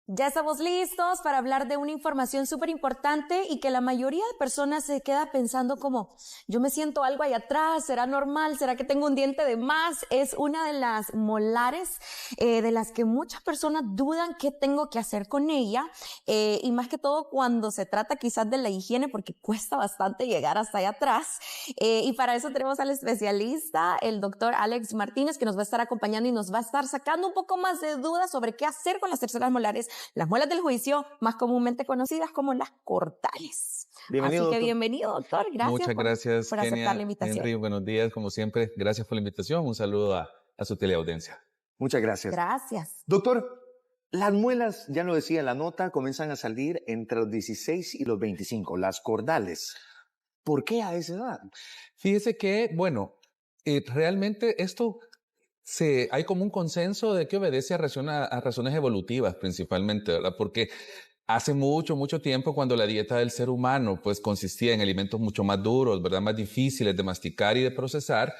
Ya estamos listos para hablar de una información súper importante y que la mayoría de personas se queda pensando como, yo me siento algo ahí atrás, ¿será normal? ¿Será que tengo un diente de más? Es una de las molares de las que muchas personas dudan qué tengo que hacer con ella y más que todo cuando se trata quizás de la higiene porque cuesta bastante llegar hasta allá atrás y para eso tenemos al especialista, el doctor Alex Martínez, que nos va a estar acompañando y nos va a estar sacando un poco más de dudas sobre qué hacer con las terceras molares, las muelas del juicio, más comúnmente conocidas como las cordales. Bienvenido, Así que doctor. bienvenido, doctor. Gracias Muchas gracias, por aceptar la Kenia. invitación. Henry, buenos días, como siempre. Gracias por la invitación. Un saludo a su teleaudiencia. Muchas gracias. Gracias. Doctor, las muelas, ya lo decía en la nota, comienzan a salir entre los 16 y los 25, las cordales. ¿Por qué a esa edad? Fíjese que, bueno, realmente esto hay como un consenso de que obedece a razones evolutivas principalmente, ¿verdad? Porque hace mucho tiempo, cuando la dieta del ser humano pues consistía en alimentos mucho más duros, ¿verdad? Más difíciles de masticar y de procesar,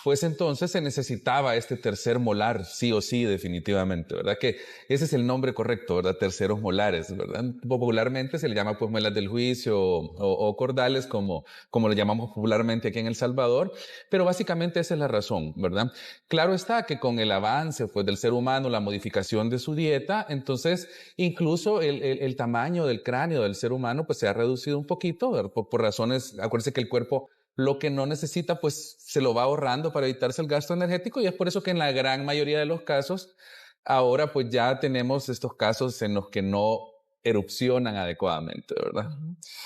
pues entonces se necesitaba este tercer molar, sí o sí, definitivamente, ¿verdad? Que ese es el nombre correcto, ¿verdad? Terceros molares, ¿verdad? Popularmente se le llama pues muelas del juicio o cordales, como lo llamamos popularmente aquí en El Salvador, pero básicamente esa es la razón, ¿verdad? Claro está que con el avance pues del ser humano, la modificación de su dieta, entonces incluso el tamaño del cráneo del ser humano pues se ha reducido un poquito, ¿verdad? Por razones, acuérdense que el cuerpo lo que no necesita, pues se lo va ahorrando para evitarse el gasto energético, y es por eso que en la gran mayoría de los casos, ahora pues ya tenemos estos casos en los que no erupcionan adecuadamente, ¿verdad?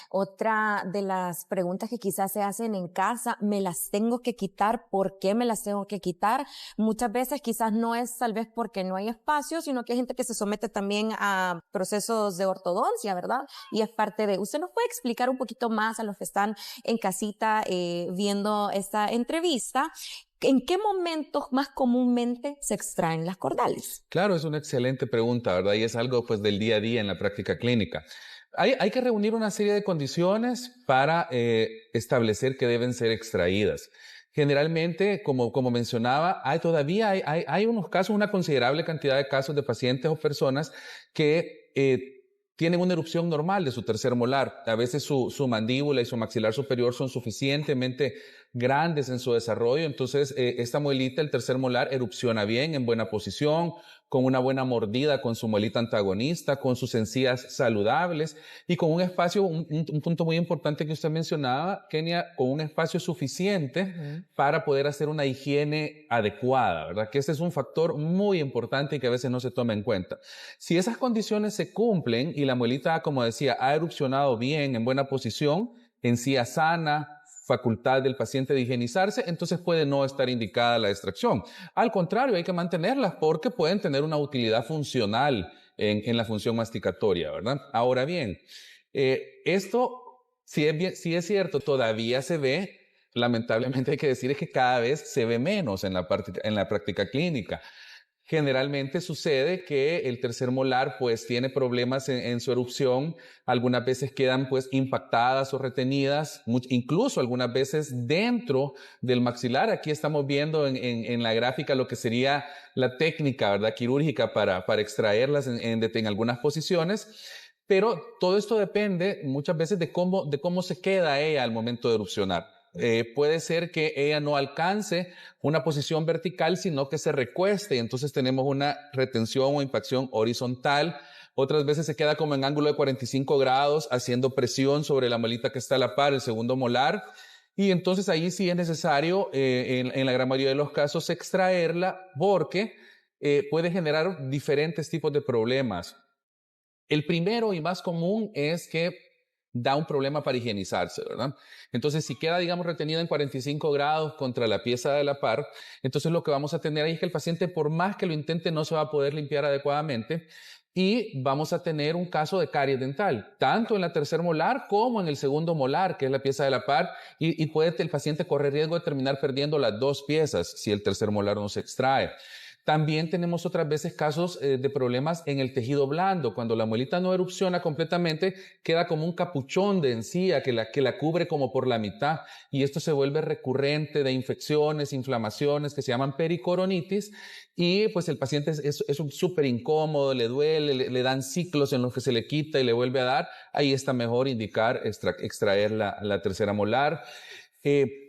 Otra de las preguntas que quizás se hacen en casa, ¿me las tengo que quitar? ¿Por qué me las tengo que quitar? Muchas veces quizás no es tal vez porque no hay espacio, sino que hay gente que se somete también a procesos de ortodoncia, ¿verdad? Y es parte de... ¿Usted nos puede explicar un poquito más a los que están en casita viendo esta entrevista? ¿En qué momentos más comúnmente se extraen las cordales? Claro, es una excelente pregunta, ¿verdad? Y es algo pues del día a día en la práctica clínica. Hay que reunir una serie de condiciones para establecer que deben ser extraídas. Generalmente, como mencionaba, hay unos casos, una considerable cantidad de casos de pacientes o personas que tienen una erupción normal de su tercer molar. A veces su mandíbula y su maxilar superior son suficientemente grandes en su desarrollo, entonces esta muelita, el tercer molar, erupciona bien, en buena posición, con una buena mordida con su muelita antagonista, con sus encías saludables y con un espacio, un punto muy importante que usted mencionaba, Kenia, con un espacio suficiente para poder hacer una higiene adecuada, ¿verdad? Que ese es un factor muy importante y que a veces no se toma en cuenta. Si esas condiciones se cumplen y la muelita, como decía, ha erupcionado bien, en buena posición, encía sana, facultad del paciente de higienizarse, entonces puede no estar indicada la extracción. Al contrario, hay que mantenerlas porque pueden tener una utilidad funcional en la función masticatoria, ¿verdad? Ahora bien, esto, si es cierto, todavía se ve, lamentablemente hay que decir, es que cada vez se ve menos en la práctica clínica. Generalmente sucede que el tercer molar pues tiene problemas en su erupción, algunas veces quedan pues impactadas o retenidas, incluso algunas veces dentro del maxilar. Aquí estamos viendo en la gráfica lo que sería la técnica, ¿verdad?, quirúrgica para extraerlas en algunas posiciones, pero todo esto depende muchas veces de cómo se queda ella al momento de erupcionar. Puede ser que ella no alcance una posición vertical, sino que se recueste y entonces tenemos una retención o impacción horizontal. Otras veces se queda como en ángulo de 45 grados haciendo presión sobre la muelita que está a la par, el segundo molar, y entonces ahí sí es necesario en la gran mayoría de los casos extraerla porque puede generar diferentes tipos de problemas. El primero y más común es que da un problema para higienizarse, ¿verdad? Entonces, si queda, digamos, retenida en 45 grados contra la pieza de la par, entonces lo que vamos a tener ahí es que el paciente, por más que lo intente, no se va a poder limpiar adecuadamente y vamos a tener un caso de caries dental, tanto en la tercer molar como en el segundo molar, que es la pieza de la par, y puede el paciente correr riesgo de terminar perdiendo las dos piezas si el tercer molar no se extrae. También tenemos otras veces casos de problemas en el tejido blando. Cuando la muelita no erupciona completamente, queda como un capuchón de encía que la cubre como por la mitad. Y esto se vuelve recurrente de infecciones, inflamaciones que se llaman pericoronitis. Y pues el paciente es súper incómodo, le duele, le dan ciclos en los que se le quita y le vuelve a dar. Ahí está mejor indicar extraer la tercera molar.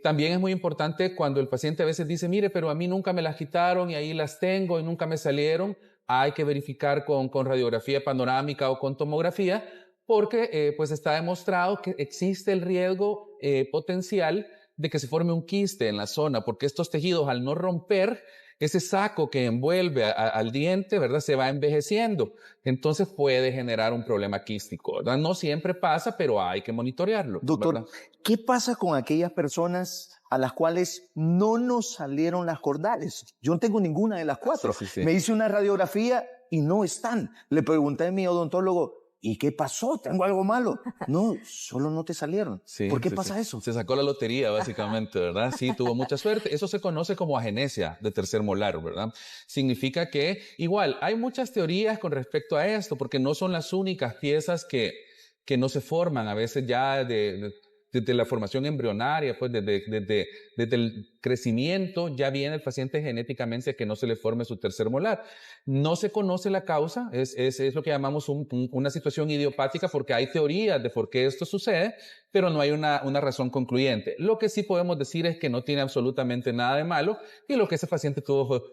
También es muy importante cuando el paciente a veces dice, mire, pero a mí nunca me las quitaron y ahí las tengo y nunca me salieron. Hay que verificar con radiografía panorámica o con tomografía porque pues está demostrado que existe el riesgo potencial de que se forme un quiste en la zona, porque estos tejidos al no romper, ese saco que envuelve al diente, ¿verdad? Se va envejeciendo. Entonces puede generar un problema quístico, ¿verdad? No siempre pasa, pero hay que monitorearlo. Doctor, ¿verdad? ¿qué pasa con aquellas personas a las cuales no nos salieron las cordales? Yo no tengo ninguna de las cuatro. Sí. Me hice una radiografía y no están. Le pregunté a mi odontólogo, ¿y qué pasó? ¿Tengo algo malo? No, solo no te salieron. ¿Por qué pasa eso? Se sacó la lotería, básicamente, ¿verdad? Sí, tuvo mucha suerte. Eso se conoce como agenesia de tercer molar, ¿verdad? Significa que, igual, hay muchas teorías con respecto a esto, porque no son las únicas piezas que no se forman. A veces ya desde la formación embrionaria, pues desde el crecimiento, ya viene el paciente genéticamente que no se le forme su tercer molar. No se conoce la causa, es lo que llamamos una situación idiopática, porque hay teorías de por qué esto sucede, pero no hay una razón concluyente. Lo que sí podemos decir es que no tiene absolutamente nada de malo y lo que ese paciente tuvo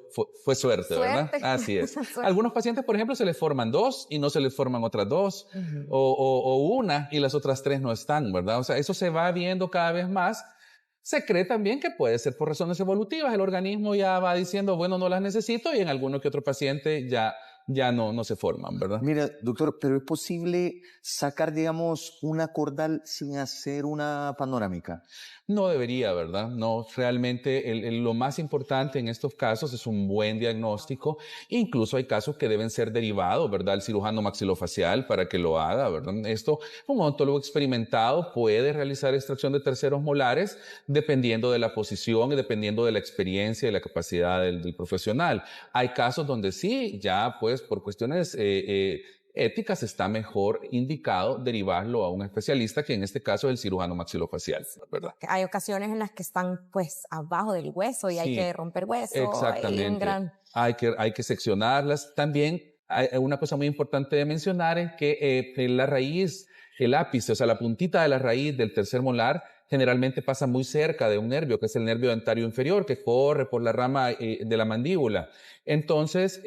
fue suerte, ¿verdad? Así es. Algunos pacientes, por ejemplo, se les forman 2 y no se les forman otras 2, o una y las otras 3 no están, ¿verdad? O sea, eso se va viendo cada vez más. Se cree también que puede ser por razones evolutivas. El organismo ya va diciendo, bueno, no las necesito, y en alguno que otro paciente ya no se forman, ¿verdad? Mira, doctor, pero ¿es posible sacar, digamos, una cordal sin hacer una panorámica? No debería, ¿verdad? No, realmente lo más importante en estos casos es un buen diagnóstico. Incluso hay casos que deben ser derivados, ¿verdad? El cirujano maxilofacial para que lo haga, ¿verdad? Esto, un odontólogo experimentado puede realizar extracción de terceros molares dependiendo de la posición y dependiendo de la experiencia y la capacidad del profesional. Hay casos donde sí, ya pues por cuestiones éticas está mejor indicado derivarlo a un especialista, que en este caso es el cirujano maxilofacial, ¿verdad? Hay ocasiones en las que están pues abajo del hueso y hay que romper hueso. Exactamente. Hay que seccionarlas. También hay una cosa muy importante de mencionar es que la raíz, el ápice, o sea, la puntita de la raíz del tercer molar generalmente pasa muy cerca de un nervio, que es el nervio dentario inferior, que corre por la rama de la mandíbula. Entonces,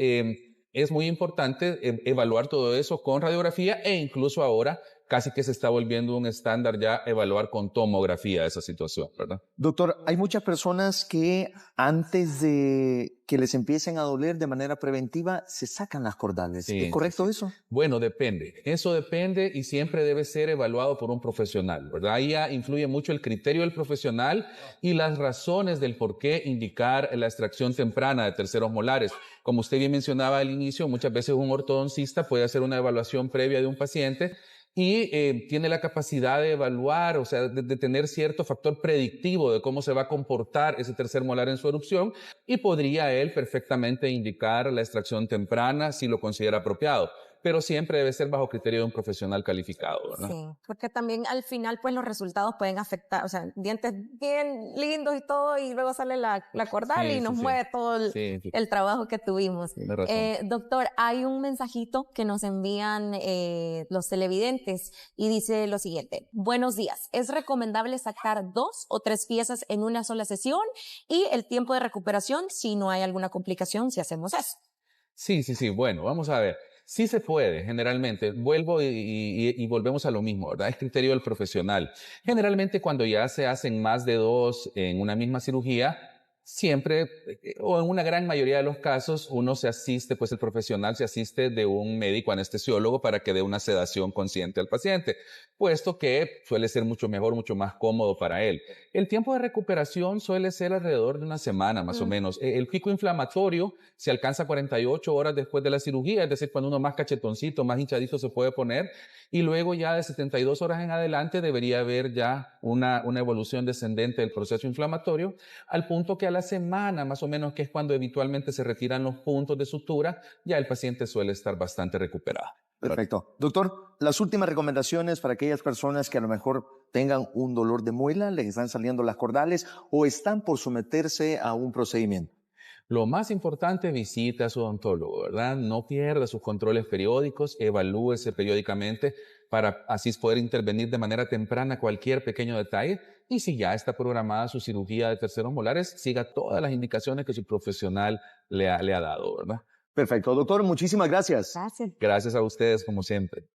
es muy importante evaluar todo eso con radiografía, e incluso ahora casi que se está volviendo un estándar ya evaluar con tomografía esa situación, ¿verdad? Doctor, hay muchas personas que antes de que les empiecen a doler de manera preventiva se sacan las cordales. Sí, ¿Es correcto eso? Bueno, depende. Eso depende y siempre debe ser evaluado por un profesional, ¿verdad? Ahí ya influye mucho el criterio del profesional y las razones del por qué indicar la extracción temprana de terceros molares. Como usted bien mencionaba al inicio, muchas veces un ortodoncista puede hacer una evaluación previa de un paciente y tiene la capacidad de evaluar, o sea, de tener cierto factor predictivo de cómo se va a comportar ese tercer molar en su erupción, y podría él perfectamente indicar la extracción temprana si lo considera apropiado. Pero siempre debe ser bajo criterio de un profesional calificado, ¿verdad? Sí, porque también al final pues los resultados pueden afectar, o sea, dientes bien lindos y todo, y luego sale la cordal y nos mueve todo el trabajo que tuvimos. Tiene razón. Doctor, hay un mensajito que nos envían los televidentes y dice lo siguiente: buenos días, ¿es recomendable sacar 2 o 3 piezas en una sola sesión? Y el tiempo de recuperación si no hay alguna complicación si hacemos eso. Sí. Bueno, vamos a ver. Sí se puede, generalmente. Vuelvo y volvemos a lo mismo, ¿verdad? Es criterio del profesional. Generalmente cuando ya se hacen más de 2 en una misma cirugía, siempre, o en una gran mayoría de los casos, uno se asiste, pues el profesional se asiste de un médico anestesiólogo para que dé una sedación consciente al paciente, puesto que suele ser mucho mejor, mucho más cómodo para él. El tiempo de recuperación suele ser alrededor de una semana, más o menos. El pico inflamatorio se alcanza 48 horas después de la cirugía, es decir, cuando uno más cachetoncito, más hinchadito se puede poner, y luego ya de 72 horas en adelante debería haber ya una evolución descendente del proceso inflamatorio, al punto que a a la semana, más o menos, que es cuando habitualmente se retiran los puntos de sutura, ya el paciente suele estar bastante recuperado. Perfecto. Doctor, las últimas recomendaciones para aquellas personas que a lo mejor tengan un dolor de muela, les están saliendo las cordales o están por someterse a un procedimiento. Lo más importante, visite a su odontólogo, ¿verdad? No pierda sus controles periódicos, evalúese periódicamente para así poder intervenir de manera temprana cualquier pequeño detalle. Y si ya está programada su cirugía de terceros molares, siga todas las indicaciones que su profesional le ha dado, ¿verdad? Perfecto. Doctor, muchísimas gracias. Gracias. Gracias a ustedes, como siempre.